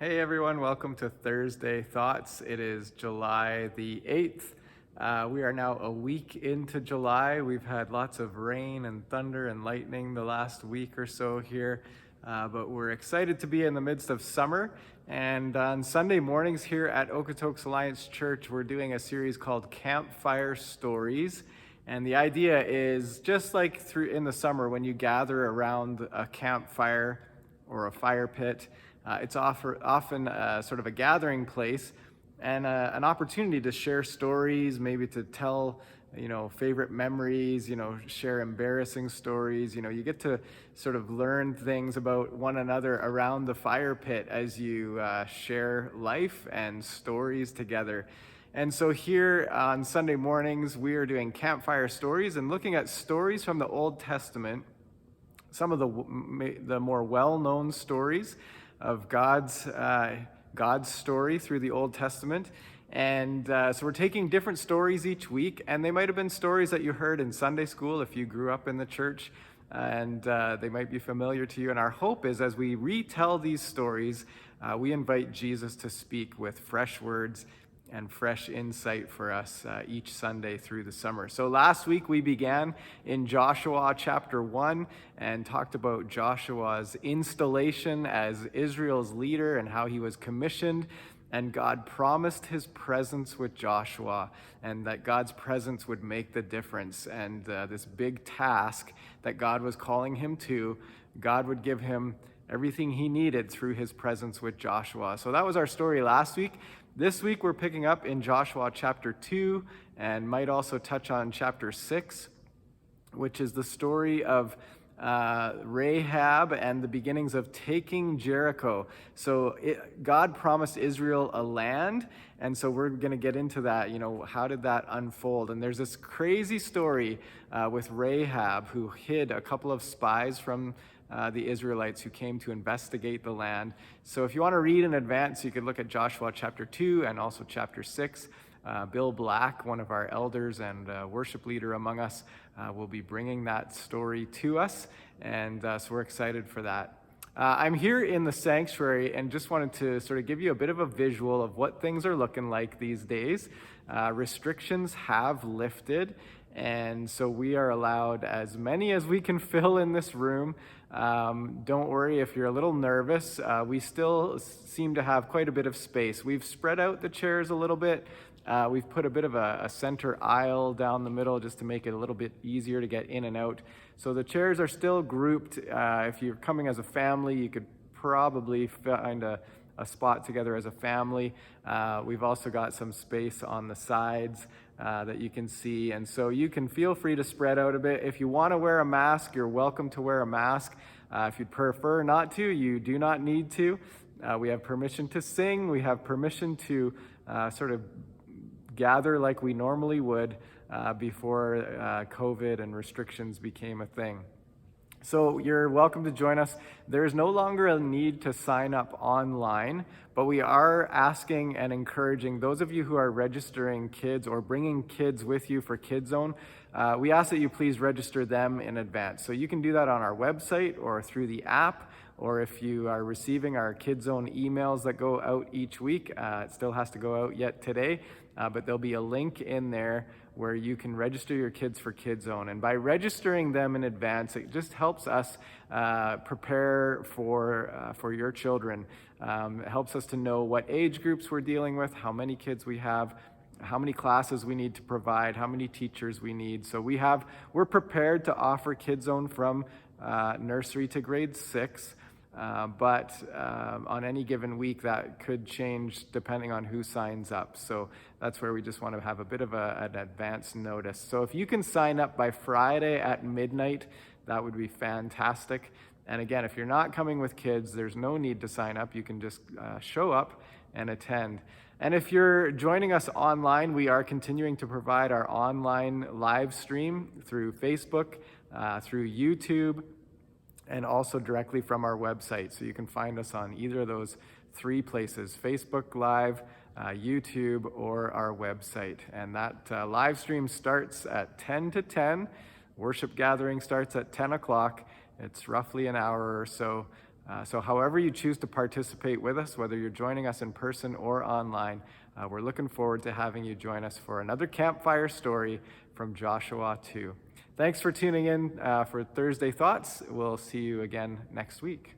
Hey everyone, welcome to Thursday Thoughts. It is July the 8th. We are now a week into July. We've had lots of rain and thunder and lightning the last week or so here, but we're excited to be in the midst of summer. And on Sunday mornings here at Okotoks Alliance Church, we're doing a series called Campfire Stories. And the idea is just like in the summer when you gather around a campfire or a fire pit, it's often sort of a gathering place and an opportunity to share stories, maybe to tell, favorite memories, share embarrassing stories. You get to sort of learn things about one another around the fire pit as you share life and stories together. And so here on Sunday mornings, we are doing Campfire Stories and looking at stories from the Old Testament, some of the more well-known stories of God's story through the Old Testament. And so we're taking different stories each week, and they might have been stories that you heard in Sunday school if you grew up in the church, and they might be familiar to you. And our hope is as we retell these stories, we invite Jesus to speak with fresh words and fresh insight for us each Sunday through the summer. So last week we began in Joshua chapter 1 and talked about Joshua's installation as Israel's leader and how he was commissioned, and God promised his presence with Joshua and that God's presence would make the difference. And this big task that God was calling him to, God would give him everything he needed through his presence with Joshua. So that was our story last week. This week we're picking up in Joshua chapter 2 and might also touch on chapter 6, which is the story of Rahab and the beginnings of taking Jericho. So God promised Israel a land, and so we're going to get into that. How did that unfold? And there's this crazy story with Rahab, who hid a couple of spies from the Israelites who came to investigate the land. So if you want to read in advance, you could look at Joshua chapter 2 and also chapter 6. Bill Black, one of our elders and worship leader among us, will be bringing that story to us, and so we're excited for that. I'm here in the sanctuary and just wanted to sort of give you a bit of a visual of what things are looking like these days. Restrictions have lifted, and so we are allowed as many as we can fill in this room. Don't worry if you're a little nervous. We still seem to have quite a bit of space. We've spread out the chairs a little bit. We've put a bit of a center aisle down the middle just to make it a little bit easier to get in and out. So the chairs are still grouped. If you're coming as a family, you could probably find a spot together as a family. We've also got some space on the sides that you can see, and so you can feel free to spread out a bit. If you want to wear a mask, you're welcome to wear a mask. If you'd prefer not to, you do not need to. We have permission to sing. We have permission to sort of gather like we normally would before COVID and restrictions became a thing. So you're welcome to join us. There is no longer a need to sign up online, but we are asking and encouraging those of you who are registering kids or bringing kids with you for Kids Zone, we ask that you please register them in advance. So you can do that on our website or through the app, or if you are receiving our Kids Zone emails that go out each week, it still has to go out yet today, but there'll be a link in there where you can register your kids for Kids Zone. And by registering them in advance, it just helps us prepare for your children. It helps us to know what age groups we're dealing with, how many kids we have, how many classes we need to provide, how many teachers we need. So we're prepared to offer Kids Zone from nursery to grade 6. But on any given week, that could change depending on who signs up. So that's where we just want to have a bit of an advance notice. So if you can sign up by Friday at midnight, that would be fantastic. And again, if you're not coming with kids, there's no need to sign up. You can just show up and attend. And if you're joining us online, we are continuing to provide our online live stream through Facebook, through YouTube, and also directly from our website. So you can find us on either of those three places: Facebook Live, YouTube, or our website. And that live stream starts at 10 to 10. Worship gathering starts at 10 o'clock. It's roughly an hour or so. So however you choose to participate with us, whether you're joining us in person or online, we're looking forward to having you join us for another campfire story from Joshua 2. Thanks for tuning in for Thursday Thoughts. We'll see you again next week.